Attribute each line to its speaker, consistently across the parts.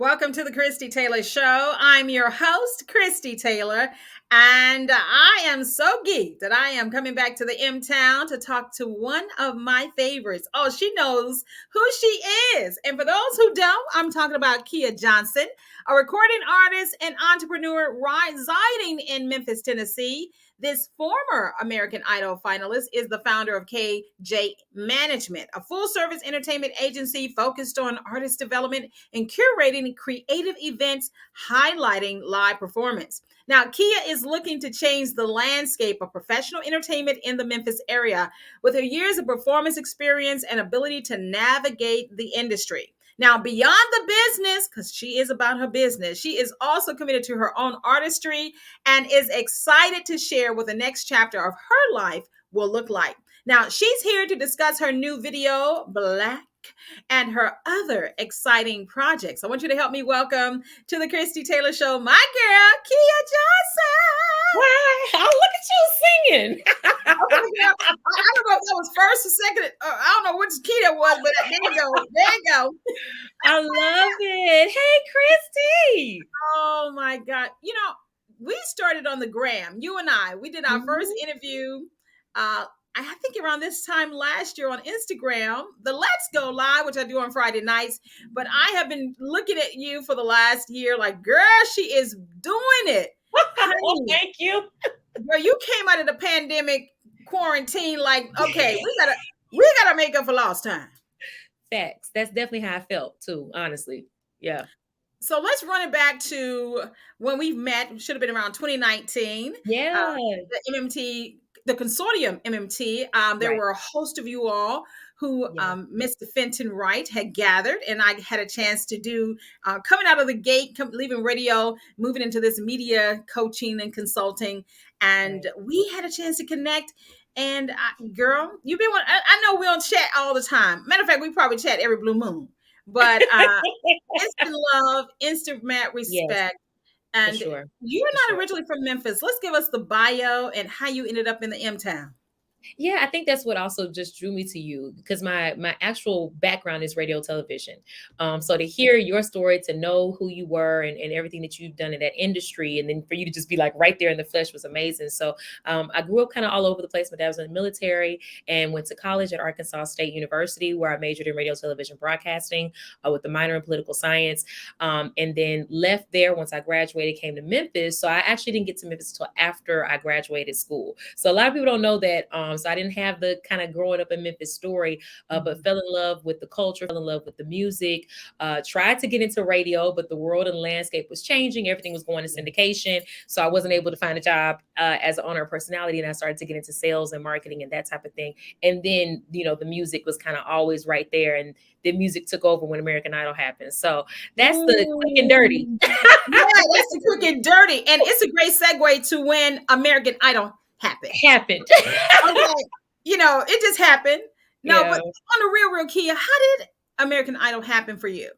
Speaker 1: Welcome to the Christie Taylor Show. I'm your host, Christie Taylor, and I am so geeked that I am coming back to the M-Town to talk to one of my favorites. Oh, she knows who she is. And for those who don't, I'm talking about Keia Johnson, a recording artist and entrepreneur residing in Memphis, Tennessee. This former American Idol finalist is the founder of KJ Management, a full-service entertainment agency focused on artist development and curating creative events highlighting live performance. Now, Keia is looking to change the landscape of professional entertainment in the Memphis area with her years of performance experience and ability to navigate the industry. Now, beyond the business, because she is about her business, she is also committed to her own artistry and is excited to share what the next chapter of her life will look like. Now, she's here to discuss her new video, Black, and her other exciting projects. I want you to help me welcome to the Christie Taylor Show, my girl, Keia Johnson.
Speaker 2: Wow, look at you singing.
Speaker 1: I don't know if that was first or second. I don't know which key that was, but there you go. There you go.
Speaker 2: I love it. Hey, Christie.
Speaker 1: Oh, my God. You know, we started on the gram. You and we did our first interview. I think around this time last year on Instagram, the Let's Go Live, which I do on Friday nights. But I have been looking at you for the last year like, girl, she is doing it.
Speaker 2: Oh, thank you.
Speaker 1: Girl, you came out of the pandemic quarantine like, okay, we gotta make up for lost time.
Speaker 2: Facts. That's definitely how I felt too, honestly. Yeah.
Speaker 1: So let's run it back to when we met. Should have been around 2019.
Speaker 2: Yeah.
Speaker 1: The MMT, the consortium MMT. There were a host of you all who Mr. Fenton Wright had gathered, and I had a chance to do coming out of the gate, leaving radio, moving into this media coaching and consulting, and we had a chance to connect. And girl, you've been. I know we don't chat all the time. Matter of fact, we probably chat every blue moon. But instant love, instant mad respect.
Speaker 2: Yes,
Speaker 1: and
Speaker 2: sure.
Speaker 1: You're not originally from Memphis. Let's give us the bio and how you ended up in the M-Town.
Speaker 2: Yeah, I think that's what also just drew me to you, because my actual background is radio television. So to hear your story, to know who you were and everything that you've done in that industry, and then for you to just be like right there in the flesh was amazing. So I grew up kind of all over the place. My dad was in the military and went to college at Arkansas State University, where I majored in radio television broadcasting with a minor in political science, and then left there once I graduated, came to Memphis. So I actually didn't get to Memphis until after I graduated school. So a lot of people don't know that. So I didn't have the kind of growing up in Memphis story, but fell in love with the culture, fell in love with the music, tried to get into radio, but the world and landscape was changing. Everything was going to syndication. So I wasn't able to find a job as an owner of personality. And I started to get into sales and marketing and that type of thing. And then, the music was kind of always right there. And the music took over when American Idol happened. So that's the quick and dirty.
Speaker 1: Yeah, that's the quick and dirty. And it's a great segue to when American Idol happened. Okay. It just happened. No, but on the real Keia, how did American Idol happen for you?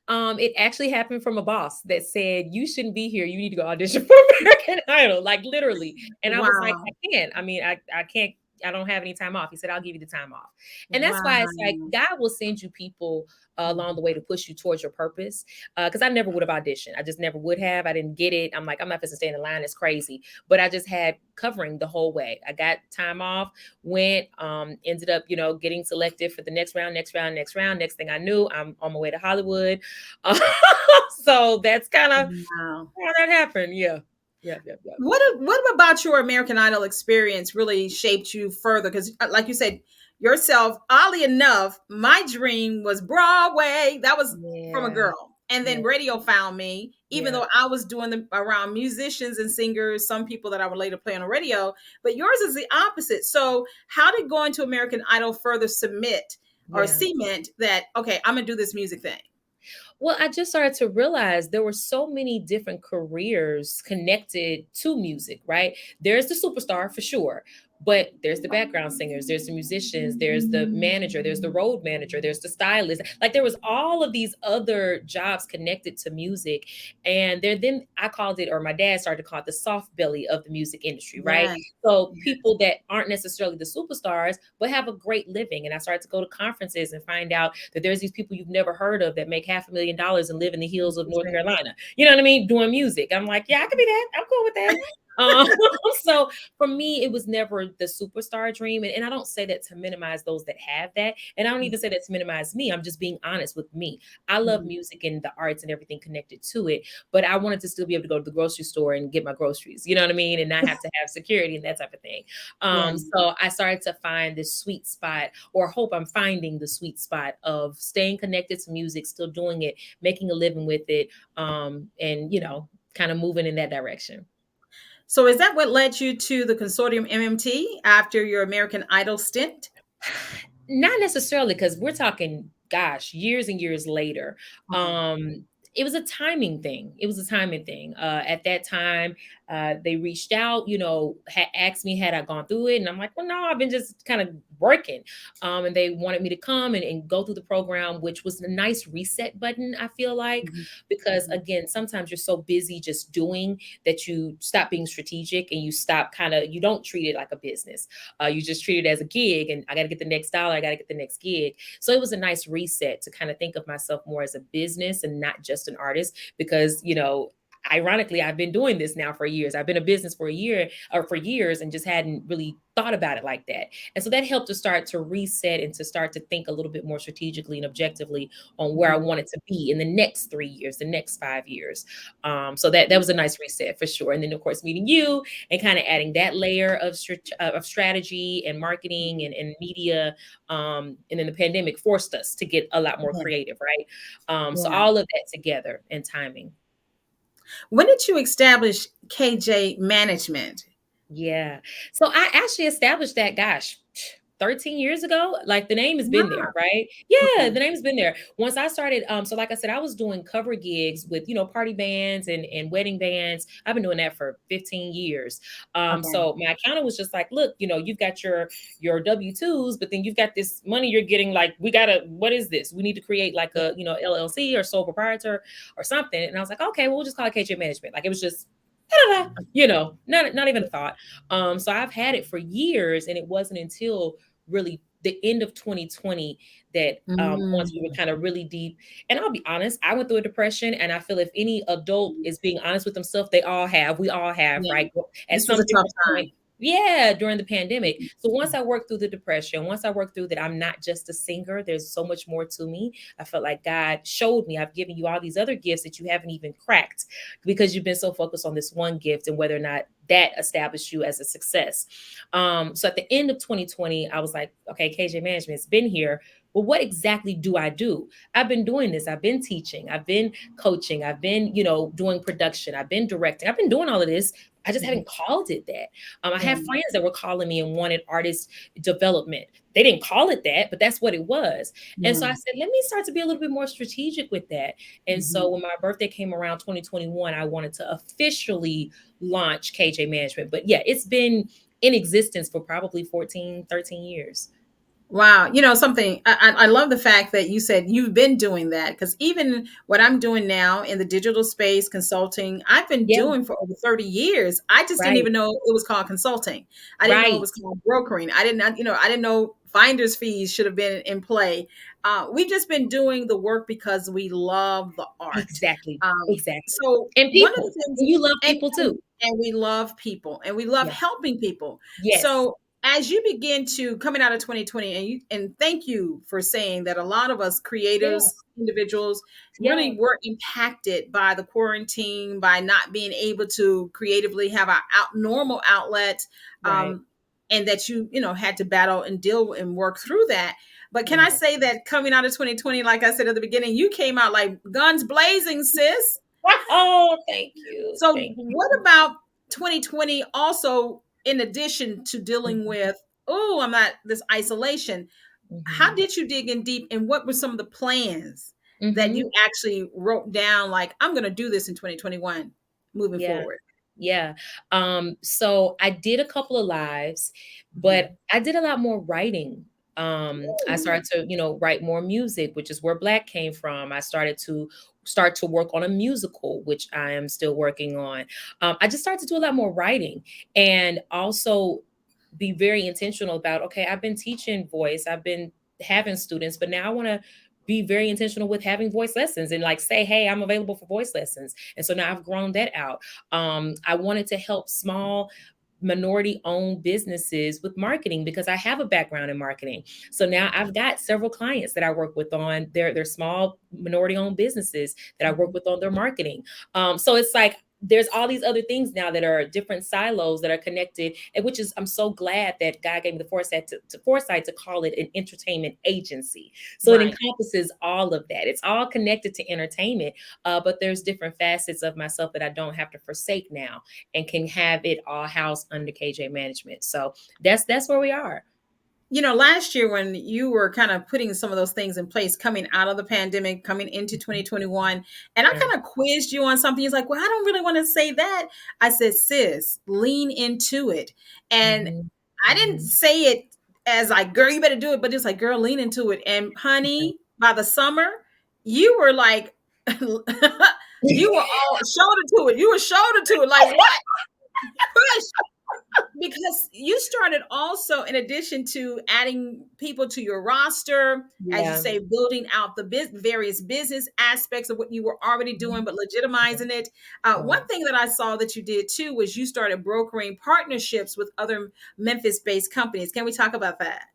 Speaker 2: It actually happened from a boss that said, you shouldn't be here. You need to go audition for American Idol, like literally. And I was like, I can't. I mean, I can't. I don't have any time off. He said, I'll give you the time off. And that's why it's like God will send you people along the way to push you towards your purpose. Because I never would have auditioned. I just never would have. I didn't get it. I'm like, I'm not supposed to stay in the line. It's crazy. But I just had covering the whole way. I got time off, went, ended up, getting selected for the next round. Next thing I knew, I'm on my way to Hollywood. So that's kind of how that happened. Yeah. Yeah.
Speaker 1: What about your American Idol experience really shaped you further? Because like you said yourself, oddly enough, my dream was Broadway. That was from a girl. And then radio found me, even though I was doing them around musicians and singers, some people that I would later play on the radio. But yours is the opposite. So how did going to American Idol further cement that, okay, I'm going to do this music thing?
Speaker 2: Well, I just started to realize there were so many different careers connected to music, right? There's the superstar for sure, But there's the background singers, there's the musicians, there's the manager, there's the road manager, there's the stylist. Like there was all of these other jobs connected to music. And there then I called it, or my dad started to call it, the soft belly of the music industry, right?
Speaker 1: Yeah.
Speaker 2: So
Speaker 1: Yeah.
Speaker 2: people that aren't necessarily the superstars, but have a great living. And I started to go to conferences and find out that there's these people you've never heard of that make $500,000 and live in the hills of North Carolina. You know what I mean? Doing music. I'm like, yeah, I could be that. I'm cool with that. Um, so for me, it was never the superstar dream. And I don't say that to minimize those that have that. And I don't even say that to minimize me. I'm just being honest with me. I love
Speaker 1: Mhm.
Speaker 2: music and the arts and everything connected to it, but I wanted to still be able to go to the grocery store and get my groceries, you know what I mean? And not have to have security and that type of thing.
Speaker 1: Yeah.
Speaker 2: So I started to find this sweet spot, or hope I'm finding the sweet spot of staying connected to music, still doing it, making a living with it, and, kind of moving in that direction.
Speaker 1: So is that what led you to the Consortium MMT after your American Idol stint?
Speaker 2: Not necessarily, because we're talking, gosh, years and years later.
Speaker 1: Okay.
Speaker 2: Um, it was a timing thing. It was a timing thing. At that time, they reached out, asked me had I gone through it, and I'm like, well, no, I've been just kind of working. And they wanted me to come and go through the program, which was a nice reset button. I feel like,
Speaker 1: Mhm.
Speaker 2: because
Speaker 1: Mhm.
Speaker 2: again, sometimes you're so busy just doing that you stop being strategic, and you stop you don't treat it like a business. You just treat it as a gig, and I got to get the next dollar, I got to get the next gig. So it was a nice reset to kind of think of myself more as a business and not just an artist, because ironically, I've been doing this now for years. I've been a business for a year, or for years, and just hadn't really thought about it like that. And so that helped to start to reset and to start to think a little bit more strategically and objectively on where I
Speaker 1: Mhm.
Speaker 2: wanted to be in the next 3 years, the next 5 years. So that was a nice reset for sure. And then of course meeting you and kind of adding that layer of strategy and marketing
Speaker 1: Mhm.
Speaker 2: and media. And then the pandemic forced us to get a lot more
Speaker 1: Yeah.
Speaker 2: creative, right? So
Speaker 1: Yeah.
Speaker 2: all of that together and timing.
Speaker 1: When did you establish KJ Management?
Speaker 2: Yeah. So I actually established that, gosh, 13 years ago. Like the name has been
Speaker 1: Wow.
Speaker 2: there, right? Yeah,
Speaker 1: Okay.
Speaker 2: the name has been there. Once I started, so like I said, I was doing cover gigs with, party bands and wedding bands. I've been doing that for 15 years.
Speaker 1: Okay.
Speaker 2: So my accountant was just like, look, you've got your W-2s, but then you've got this money you're getting, like, what is this? We need to create like
Speaker 1: Yeah.
Speaker 2: a, LLC or sole proprietor or something. And I was like, okay, well, we'll just call it KJ Management. Like it was just ta-da-da, not even a thought. So I've had it for years, and it wasn't until really the end of 2020 that once we were
Speaker 1: Mm.
Speaker 2: kind of really deep. And I'll be honest, I went through a depression, and I feel if any adult is being honest with themselves, we all have,
Speaker 1: Yeah.
Speaker 2: right? At
Speaker 1: This was
Speaker 2: some
Speaker 1: a tough
Speaker 2: different point.
Speaker 1: time.
Speaker 2: Yeah, during the pandemic.
Speaker 1: Mhm.
Speaker 2: So once I worked through the depression, once I worked through that, I'm not just a singer. There's so much more to me. I felt like God showed me, I've given you all these other gifts that you haven't even cracked, because you've been so focused on this one gift and whether or not that established you as a success. So at the end of 2020, I was like, okay, KJ Management's been here. Well, what exactly do I do? I've been doing this. I've been teaching. I've been coaching. I've been, doing production. I've been directing. I've been doing all of this. I just
Speaker 1: Mhm.
Speaker 2: haven't called it that. I
Speaker 1: Yeah.
Speaker 2: had friends that were calling me and wanted artist development. They didn't call it that, but that's what it was. And so I
Speaker 1: Yeah.
Speaker 2: said, let me start to be a little bit more strategic with that. And
Speaker 1: Mhm.
Speaker 2: so when my birthday came around 2021, I wanted to officially launch KJ Management. But yeah, it's been in existence for probably 14, 13 years.
Speaker 1: Wow. You know, something I love the fact that you said you've been doing that, because even what I'm doing now in the digital space, consulting, I've been
Speaker 2: Yeah,
Speaker 1: doing for over 30 years. I just didn't
Speaker 2: right,
Speaker 1: even know it was called consulting. I didn't know it
Speaker 2: right.
Speaker 1: was called brokering. I didn't know finder's fees should have been in play. We've just been doing the work because we love the art.
Speaker 2: Exactly.
Speaker 1: Um,
Speaker 2: Exactly.
Speaker 1: so
Speaker 2: And
Speaker 1: one of
Speaker 2: people.
Speaker 1: the things,
Speaker 2: And you love
Speaker 1: and,
Speaker 2: people
Speaker 1: and
Speaker 2: too.
Speaker 1: and we love people and we love
Speaker 2: Yeah.
Speaker 1: helping people.
Speaker 2: Yes.
Speaker 1: So as you begin to coming out of 2020, and thank you for saying that a lot of us
Speaker 2: Yeah.
Speaker 1: creators, individuals,
Speaker 2: Yeah.
Speaker 1: really were impacted by the quarantine, by not being able to creatively have our normal outlet,
Speaker 2: Right.
Speaker 1: and that had to battle and deal and work through that. But can I
Speaker 2: Yeah.
Speaker 1: say that coming out of 2020, like I said at the beginning, you came out like guns blazing, sis.
Speaker 2: Oh, thank you.
Speaker 1: So
Speaker 2: Thank
Speaker 1: what
Speaker 2: you.
Speaker 1: about 2020 also, in addition to dealing
Speaker 2: Mhm.
Speaker 1: with, oh, I'm not this isolation, how
Speaker 2: Mhm.
Speaker 1: did you dig in deep, and what were some of the plans that
Speaker 2: Mhm.
Speaker 1: you actually wrote down, like, I'm going to do this in 2021 moving
Speaker 2: Yeah.
Speaker 1: forward?
Speaker 2: Yeah. So I did a couple of lives, but
Speaker 1: Mhm.
Speaker 2: I did a lot more writing. I
Speaker 1: Ooh.
Speaker 2: started to, write more music, which is where Black came from. I started to start to work on a musical, which I am still working on. I just started to do a lot more writing and also be very intentional about, okay, I've been teaching voice, I've been having students, but now I want to be very intentional with having voice lessons and like say, hey, I'm available for voice lessons. And so now I've grown that out. I wanted to help small minority owned businesses with marketing because I have a background in marketing. So now I've got several clients that I work with on their small minority owned businesses that I work
Speaker 1: Mhm.
Speaker 2: with on their marketing. So it's like there's all these other things now that are different silos that are connected, and which is I'm so glad that God gave me the foresight to call it an entertainment agency. So it
Speaker 1: Right.
Speaker 2: encompasses all of that. It's all connected to entertainment, but there's different facets of myself that I don't have to forsake now and can have it all housed under KJ management. So that's where we are.
Speaker 1: Last year when you were kind of putting some of those things in place, coming out of the pandemic, coming into 2021, and I
Speaker 2: Yeah.
Speaker 1: kind of quizzed you on something. He's like, well, I don't really want to say that. I said, sis, lean into it. And
Speaker 2: Mhm.
Speaker 1: I didn't
Speaker 2: Mhm.
Speaker 1: say it as like, girl, you better do it, but it's like, girl, lean into it. And
Speaker 2: Yeah.
Speaker 1: honey, by the summer, you were like, you were all shoulder to it. You were shoulder to it. Like, what? Push, because you started also, in addition to adding people to your roster, as you
Speaker 2: Yeah.
Speaker 1: say, building out the various business aspects of what you were already doing, but legitimizing it. One
Speaker 2: Right.
Speaker 1: thing that I saw that you did too was you started brokering partnerships with other Memphis-based companies. Can we talk about that?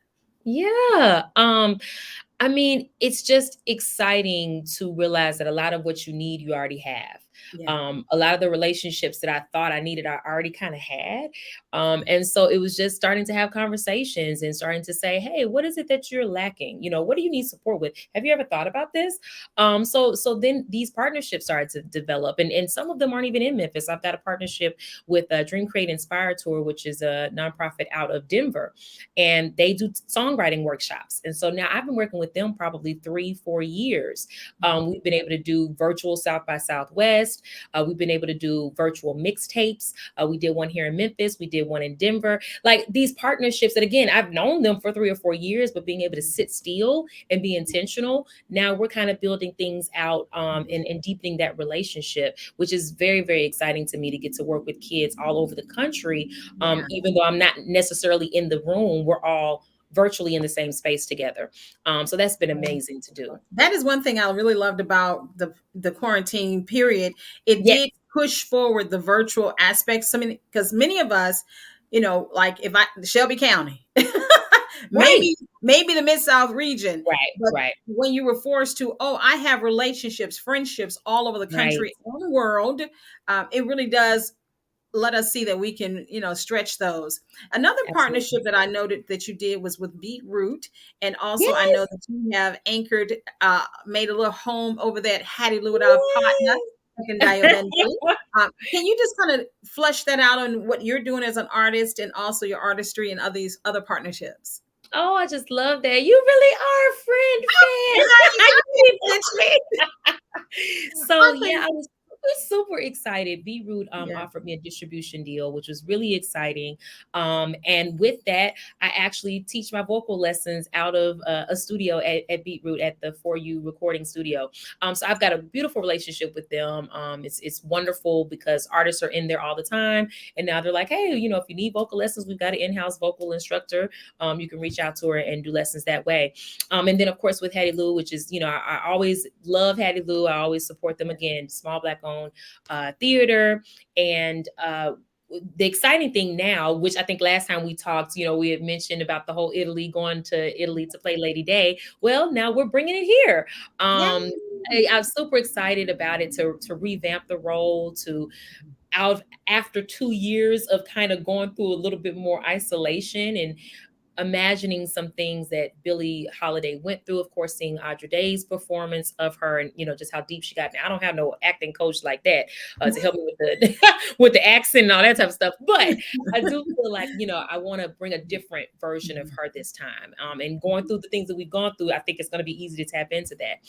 Speaker 2: Yeah. I mean, it's just exciting to realize that a lot of what you need, you already have.
Speaker 1: Yeah.
Speaker 2: A lot of the relationships that I thought I needed, I already kind of had. And so it was just starting to have conversations and starting to say, hey, what is it that you're lacking? What do you need support with? Have you ever thought about this? So then these partnerships started to develop, and some of them aren't even in Memphis. I've got a partnership with Dream Create Inspire Tour, which is a nonprofit out of Denver, and they do songwriting workshops. And so now I've been working with them probably 3-4 years. We've been able to do virtual South by Southwest. We've been able to do virtual mixtapes. We did one here in Memphis. We did one in Denver. Like these partnerships that, again, I've known them for 3 or 4 years, but being able to sit still and be intentional, now we're kind of building things out, and deepening that relationship, which is very, very exciting to me to get to work with kids all over the country.
Speaker 1: Yeah.
Speaker 2: Even though I'm not necessarily in the room, we're all virtually in the same space together. So that's been amazing to do.
Speaker 1: That is one thing I really loved about the quarantine period. It
Speaker 2: Yes,
Speaker 1: did push forward the virtual aspects. I mean, because many of us, like if I Shelby County,
Speaker 2: right,
Speaker 1: maybe the Mid South region,
Speaker 2: right,
Speaker 1: but
Speaker 2: right,
Speaker 1: when you were forced to, oh, I have relationships, friendships all over the
Speaker 2: right.
Speaker 1: country and the world, it really does let us see that we can, stretch those. Another partnership
Speaker 2: Absolutely.
Speaker 1: that I noted that you did was with Beetroot, and also I know
Speaker 2: Yes,
Speaker 1: that you have anchored, made a little home over there at Hattie Lou with our partner,
Speaker 2: yes.
Speaker 1: Sekundayo Bentley. Can you just kind of flesh that out on what you're doing as an artist and also your artistry and other these other partnerships?
Speaker 2: Oh, I just love that. You really are a friend fan.
Speaker 1: Honey,
Speaker 2: You didn't
Speaker 1: I
Speaker 2: pitch me. So yeah,
Speaker 1: think,
Speaker 2: I was super excited. B Root
Speaker 1: yeah,
Speaker 2: offered me a distribution deal, which was really exciting. And with that, I actually teach my vocal lessons out of a studio at Beetroot at the For You recording studio. So I've got a beautiful relationship with them. It's wonderful because artists are in there all the time, and now they're like, hey, if you need vocal lessons, we've got an in-house vocal instructor. You can reach out to her and do lessons that way. And then, of course, with Hattie Lou, which is, I always love Hattie Lou. I always support them, again, small Black owned theater. And the exciting thing now, which I think last time we talked, we had mentioned about the whole Italy, going to Italy to play Lady Day. Well, now we're bringing it here.
Speaker 1: yeah,
Speaker 2: I'm super excited about it, to revamp the role, to out after 2 years of kind of going through a little bit more isolation and imagining some things that Billie Holiday went through. Of course, seeing Audra Day's performance of her, and just how deep she got. Now, I don't have no acting coach like that to help me with the with the accent and all that type of stuff, but I do feel like I want to bring a different version of her this time. And going through the things that we've gone through, I think it's going to be easy to tap into that.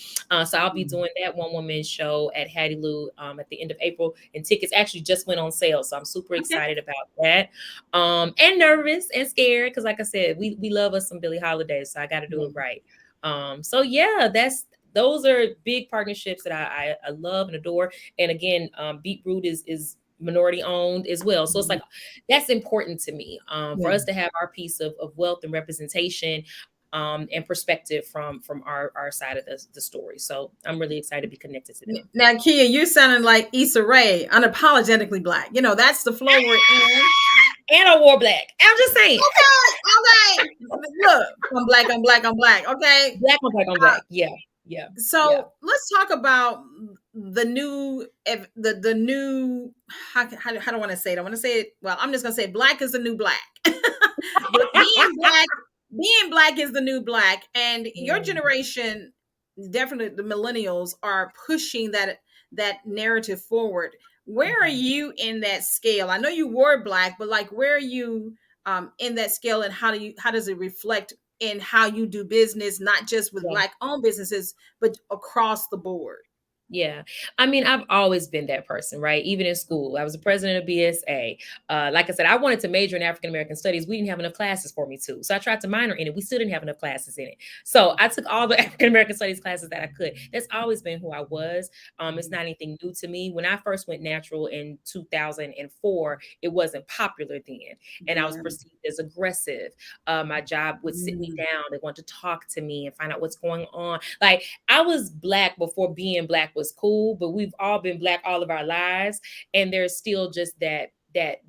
Speaker 2: So I'll be doing that one woman show at Hattie Lou at the end of April, and tickets actually just went on sale, so I'm super excited about that. And nervous and scared because, like I said, we love us some Billie Holiday, so I got to do it right. So yeah, those are big partnerships that I love and adore. And again, Beat Root is minority owned as well, so it's like that's important to me, for us to have our piece of wealth and representation, and perspective from our side of the story. So I'm really excited to be connected to them.
Speaker 1: Now, Keia, you're sounding like Issa Rae, unapologetically Black. That's the flow we're in.
Speaker 2: And I wore black. I'm just saying.
Speaker 1: Okay. Look, I'm black. Okay.
Speaker 2: Black on black on black. Yeah.
Speaker 1: So let's talk about the new how do I want to say it? I want to say it. Well, I'm just gonna say black is the new black. being black is the new black, and your generation, definitely the millennials, are pushing that narrative forward. Where are you in that scale? I know you wore black, but like, where are you in that scale, and how does it reflect in how you do business, not just with Black owned businesses, but across the board?
Speaker 2: Yeah. I mean, I've always been that person, right? Even in school, I was the president of BSA. Like I said, I wanted to major in African-American studies. We didn't have enough classes for me to. So I tried to minor in it. We still didn't have enough classes in it. So I took all the African-American studies classes that I could. That's always been who I was. It's not anything new to me. When I first went natural in 2004, it wasn't popular then. And I was perceived as aggressive. My job would sit me down. They wanted to talk to me and find out what's going on. Like, I was Black before being Black was cool, but we've all been Black all of our lives, and there's still just that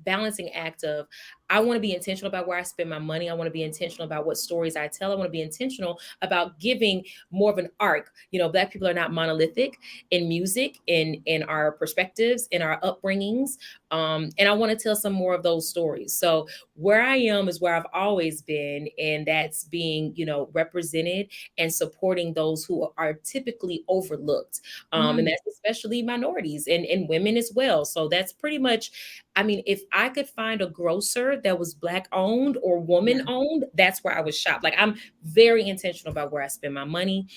Speaker 2: balancing act of, I want to be intentional about where I spend my money. I want to be intentional about what stories I tell. I want to be intentional about giving more of an arc. Black people are not monolithic in music, in our perspectives, in our upbringings. And I want to tell some more of those stories. So where I am is where I've always been. And that's being, represented and supporting those who are typically overlooked. And that's especially minorities and women as well. So that's pretty much, I mean, if I could find a grocer that was Black owned or woman owned, that's where I would shop. Like, I'm very intentional about where I spend my money,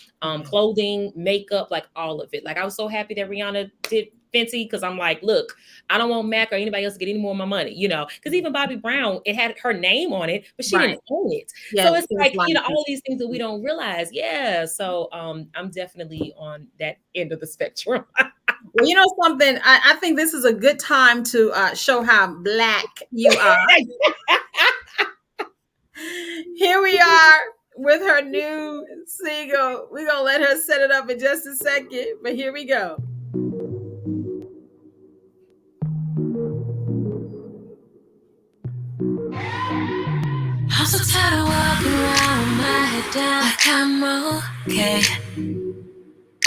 Speaker 2: clothing, makeup, like all of it. Like, I was so happy that Rihanna did Fenty, because I'm like, look, I don't want Mac or anybody else to get any more of my money, because even Bobby Brown, it had her name on it, but she didn't own it. So it's like, all of these things that we don't realize. Yeah. So I'm definitely on that end of the spectrum.
Speaker 1: Well, something, I think this is a good time to show how Black you are. Here we are with her new single. We're going to let her set it up in just a second, but here we go.
Speaker 3: I'm so tired of walking around with my head down like I'm okay.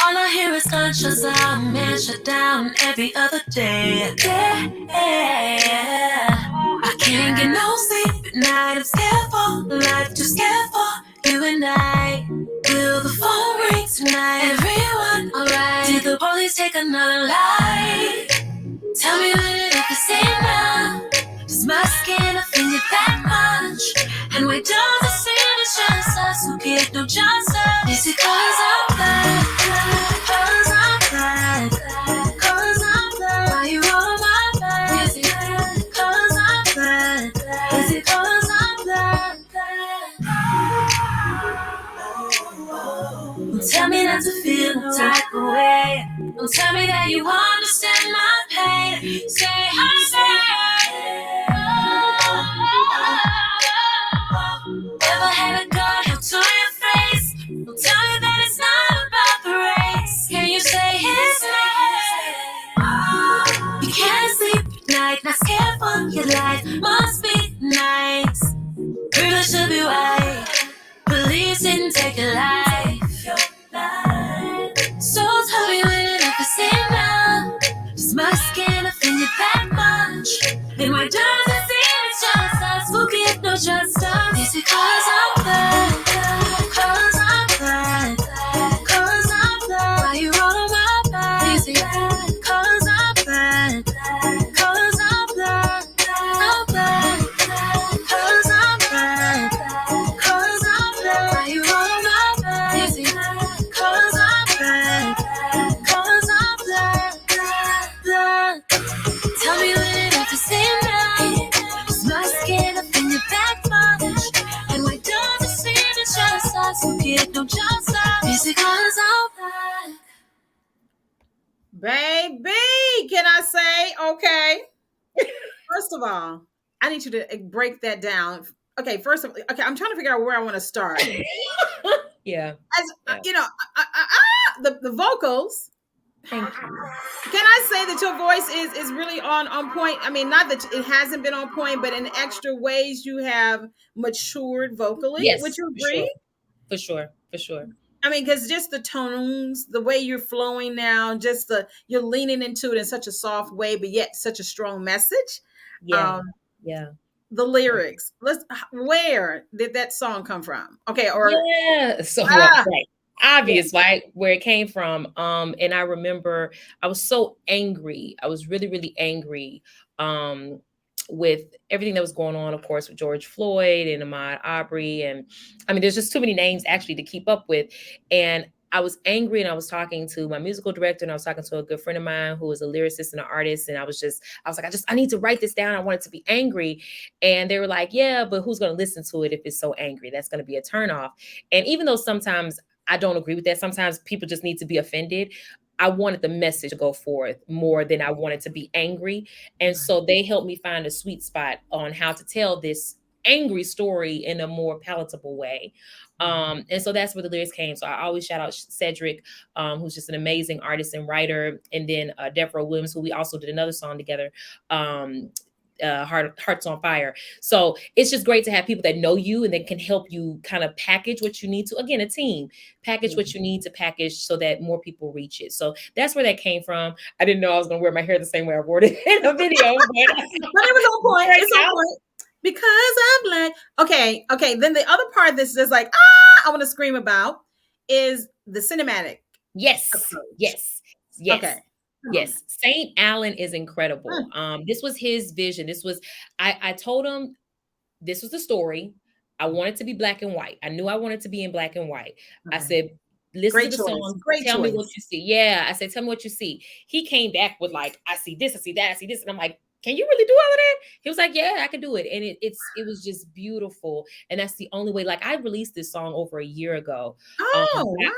Speaker 3: All I hear is gunshots out, man shut down every other day. I can't get no sleep at night. I'm scared for life, too scared for you and I. Will the phone ring tonight? Everyone alright? Did the police take another life? Tell me when it ever say now. Does my skin offend you that much? And why does it seem it's just us who get no justice? Is it 'cause I'm Black? 'Cause I'm Black? 'Cause I'm Black? Why you on my back? Is it 'cause I'm Black? Is it 'cause I'm Black? Don't tell me not to feel no type of way. Don't tell me that you understand my pain. Say I say. Never had a gun held to your face. Don't tell me that it's not about the race. Can you say his name? You can't sleep at night, not scared for your life. Must be nice. Really should be white. Police didn't take your life. So tell me when it ever seem now. Does my skin offend you that much? And why does it seem it's just us who get no justice? Is it 'cause
Speaker 1: Baby, can I say, okay? First of all, I need you to break that down. Okay, first of all, okay, I'm trying to figure out where I want to start.
Speaker 2: Yeah.
Speaker 1: As
Speaker 2: Yeah.
Speaker 1: you know, the vocals.
Speaker 2: Thank you.
Speaker 1: Can I say that your voice is really on point? I mean, not that it hasn't been on point, but in extra ways you have matured vocally. Would
Speaker 2: Yes,
Speaker 1: you
Speaker 2: for
Speaker 1: agree?
Speaker 2: sure. For sure. For sure.
Speaker 1: I mean, because just the tones, the way you're flowing now, just the you're leaning into it in such a soft way, but yet such a strong message.
Speaker 2: Yeah.
Speaker 1: Um,
Speaker 2: Yeah.
Speaker 1: the lyrics. Where did that song come from? Okay, or
Speaker 2: Yeah. So
Speaker 1: ah,
Speaker 2: right. Obvious, right? Where it came from. And I remember I was so angry. I was really, really angry. With everything that was going on, of course, with George Floyd and Ahmaud Arbery. And I mean, there's just too many names actually to keep up with. And I was angry and I was talking to my musical director and I was talking to a good friend of mine who was a lyricist and an artist. And I was like, I need to write this down. I wanted to be angry. And they were like, yeah, but who's going to listen to it if it's so angry? That's going to be a turnoff. And even though sometimes I don't agree with that, sometimes people just need to be offended. I wanted the message to go forth more than I wanted to be angry. And so they helped me find a sweet spot on how to tell this angry story in a more palatable way. And so that's where the lyrics came. So I always shout out Cedric, who's just an amazing artist and writer. And then Deborah Williams, who we also did another song together. Hearts on Fire. So it's just great to have people that know you and that can help you kind of package what you need to. Again, a team package what you need to package so that more people reach it. So that's where that came from. I didn't know I was going to wear my hair the same way I wore it in the video, but
Speaker 1: it was on point. It's on point. Because I'm black. Okay. Then the other part of this is like, I want to scream about is the cinematic.
Speaker 2: Yes.
Speaker 1: Approach.
Speaker 2: Yes.
Speaker 1: Okay.
Speaker 2: Yes, Saint Alan is incredible. This was his vision. I told him this was the story. I wanted to be black and white. I knew I wanted to be in black and white. I said, listen to the song. Tell me what you see. Yeah. I said, tell me what you see. He came back with like, I see this, I see that, I see this. And I'm like, can you really do all of that? He was like, yeah, I can do it. And it was just beautiful. And that's the only way. Like I released this song over a year ago. I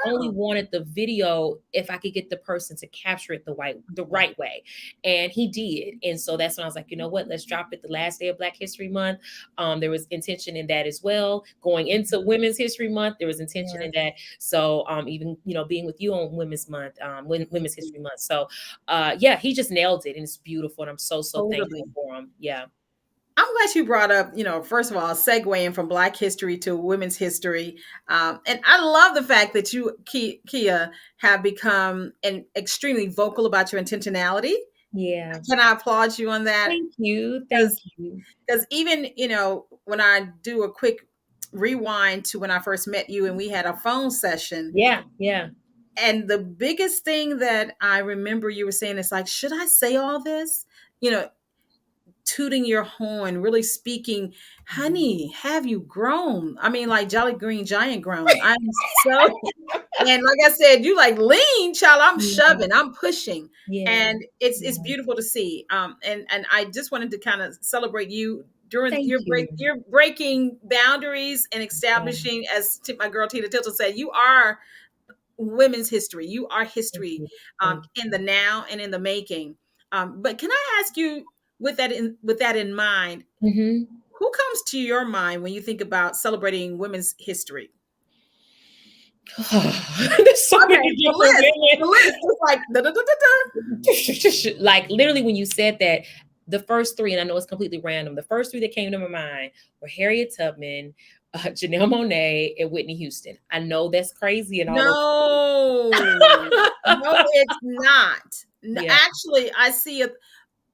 Speaker 2: only wanted the video if I could get the person to capture it the right way. And he did. And so that's when I was like, you know what? Let's drop it the last day of Black History Month. There was intention in that as well. Going into Women's History Month, there was intention in that. So even, being with you on Women's Month, Women's History Month. So yeah, he just nailed it. And it's beautiful. And I'm so thankful for him. Yeah.
Speaker 1: I'm glad you brought up, first of all, segueing from Black history to women's history. And I love the fact that you, Keia, have become extremely vocal about your intentionality.
Speaker 2: Yeah.
Speaker 1: Can I applaud you on that?
Speaker 2: Thank you. Thank you.
Speaker 1: Because even, when I do a quick rewind to when I first met you and we had a phone session.
Speaker 2: Yeah. Yeah.
Speaker 1: And the biggest thing that I remember you were saying is like, should I say all this? Tooting your horn, really speaking, honey, have you grown? I mean, like Jolly Green Giant grown. I'm so, and like I said, you like lean, child. I'm shoving, I'm pushing, and it's beautiful to see. And I just wanted to kind of celebrate you during your break. You're breaking boundaries and establishing, as my girl Tina Tilton said, you are women's history. You are history in the now and in the making. But can I ask you, with that in mind, who comes to your mind when you think about celebrating women's history?
Speaker 2: There's so many different women.
Speaker 1: The list is like
Speaker 2: like literally when you said that, the first three, and I know it's completely random, the first three that came to my mind were Harriet Tubman, Janelle Monáe, and Whitney Houston. I know that's crazy and all.
Speaker 1: No, it's not.
Speaker 2: Yeah.
Speaker 1: Actually, I see it.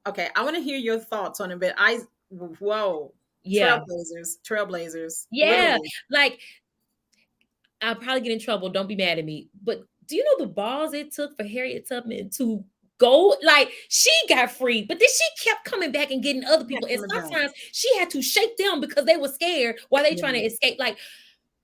Speaker 1: Okay, I want to hear your thoughts on it, but trailblazers.
Speaker 2: Yeah,
Speaker 1: literally.
Speaker 2: Like I'll probably get in trouble. Don't be mad at me. But do you know the balls it took for Harriet Tubman to go? Like she got free, but then she kept coming back and getting other people. And sometimes she had to shake them because they were scared while they trying to escape. Like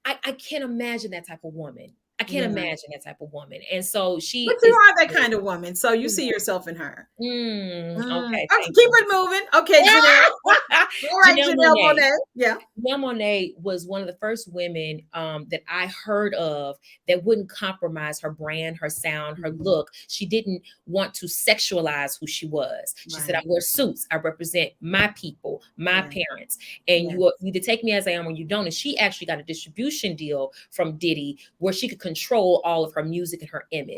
Speaker 2: I can't imagine that type of woman. I can't
Speaker 1: Yeah.
Speaker 2: imagine that type of woman. And so
Speaker 1: But
Speaker 2: she
Speaker 1: you
Speaker 2: is.
Speaker 1: are that kind of woman, so you see yourself in her.
Speaker 2: Okay,
Speaker 1: Okay,
Speaker 2: thank
Speaker 1: keep
Speaker 2: you.
Speaker 1: it moving. Okay, Janelle. All right,
Speaker 2: Janelle
Speaker 1: Janelle
Speaker 2: Monáe.
Speaker 1: Monáe. Yeah.
Speaker 2: Janelle Monáe was one of the first women that I heard of that wouldn't compromise her brand, her sound, her look. She didn't want to sexualize who she was. She said, I
Speaker 1: Right.
Speaker 2: wear suits. I represent my people, my
Speaker 1: Yeah.
Speaker 2: parents. And
Speaker 1: Yeah.
Speaker 2: you either take me as I am or you don't. And she actually got a distribution deal from Diddy where she could control all of her music and her image.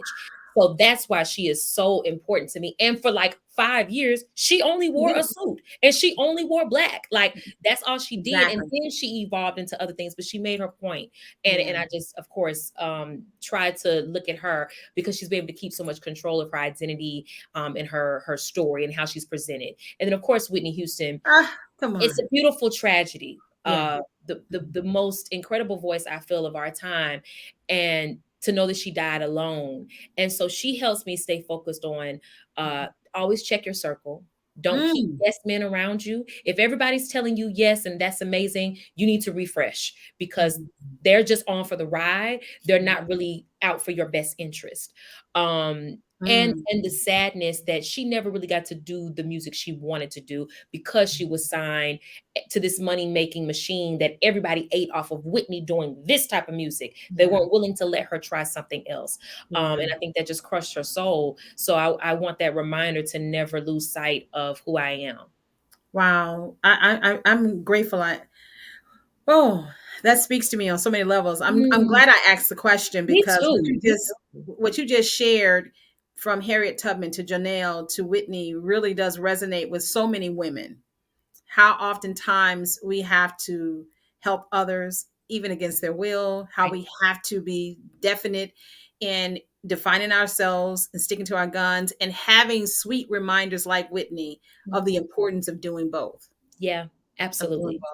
Speaker 2: So that's why she is so important to me. And for like 5 years, she only wore a suit and she only wore black. Like that's all she did. And
Speaker 1: Exactly.
Speaker 2: then she evolved into other things, but she made her point. And
Speaker 1: Yeah.
Speaker 2: I just, of course, tried to look at her because she's been able to keep so much control of her identity and her story and how she's presented. And then, of course, Whitney Houston.
Speaker 1: Come
Speaker 2: It's
Speaker 1: on.
Speaker 2: a beautiful tragedy.
Speaker 1: Yeah.
Speaker 2: The most incredible voice I feel of our time, and to know that she died alone. And so she helps me stay focused on always check your circle. Don't keep yes men around you. If everybody's telling you yes and that's amazing, you need to refresh because they're just on for the ride. They're not really out for your best interest. And the sadness that she never really got to do the music she wanted to do because she was signed to this money-making machine that everybody ate off of Whitney doing this type of music. They weren't willing to let her try something else. And I think that just crushed her soul. So I want that reminder to never lose sight of who I am.
Speaker 1: Wow. I'm grateful. Oh, that speaks to me on so many levels. I'm glad I asked the question
Speaker 2: Me
Speaker 1: because
Speaker 2: too.
Speaker 1: what you just shared from Harriet Tubman to Janelle to Whitney really does resonate with so many women. How oftentimes we have to help others even against their will, how
Speaker 2: Right.
Speaker 1: we have to be definite in defining ourselves and sticking to our guns and having sweet reminders like Whitney of the importance of doing both.
Speaker 2: Yeah,
Speaker 1: Of doing
Speaker 2: absolutely.
Speaker 1: both.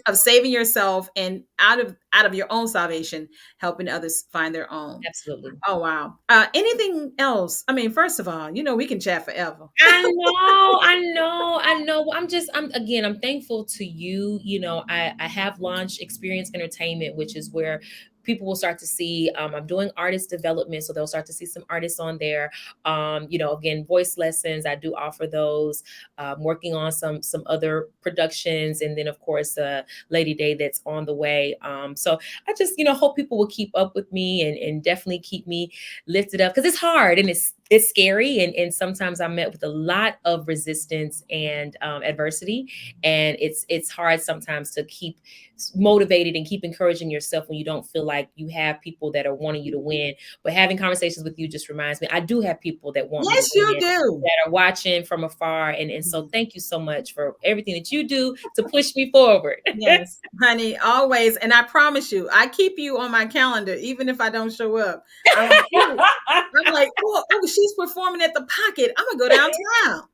Speaker 1: Of saving yourself and out of your own salvation, helping others find their own.
Speaker 2: Absolutely.
Speaker 1: Oh wow. Anything else? I mean, first of all, we can chat forever.
Speaker 2: I know. I'm thankful to you. I have launched Xperience Entertainment, which is where people will start to see, I'm doing artist development. So they'll start to see some artists on there. Again, voice lessons, I do offer those. Working on some other productions. And then of course, Lady Day that's on the way. So I just, hope people will keep up with me and definitely keep me lifted up because it's hard and it's scary. And sometimes I'm met with a lot of resistance and adversity. And it's hard sometimes to keep motivated and keep encouraging yourself when you don't feel like you have people that are wanting you to win. But having conversations with you just reminds me, I do have people that want me to
Speaker 1: Yes, you
Speaker 2: win,
Speaker 1: do.
Speaker 2: that are watching from afar. And so thank you so much for everything that you do to push me forward.
Speaker 1: Yes, honey, always. And I promise you, I keep you on my calendar, even if I don't show up. I'm like, oh, she's performing at the Pocket. I'm gonna go downtown.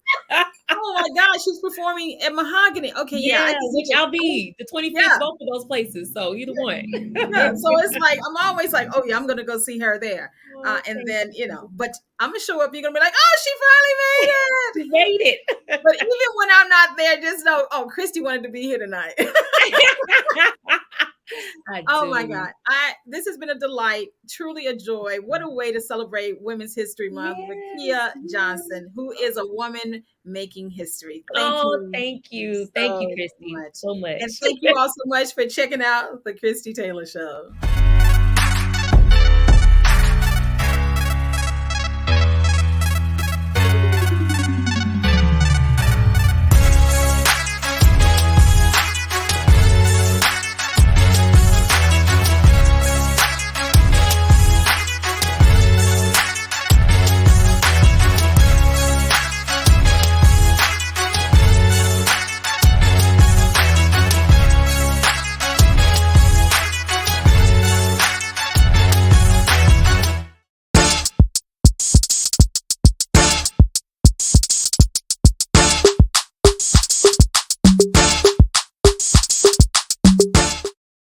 Speaker 1: Oh my gosh, she's performing at Mahogany. Okay, yeah, I
Speaker 2: Which I'll be the 25th,
Speaker 1: Yeah.
Speaker 2: both of those places. So either one.
Speaker 1: Yeah, so it's like I'm always like, oh yeah, I'm gonna go see her there. And then but I'm gonna show up. You're gonna be like, oh, she finally made it. But even when I'm not there, just know, oh, Christy wanted to be here tonight. Oh my God. This has been a delight, truly a joy. What a way to celebrate Women's History Month with Keia Johnson, who is a woman making history.
Speaker 2: Thank you. Thank you, Christy, so much.
Speaker 1: And thank you all so much for checking out the Christie Taylor Show.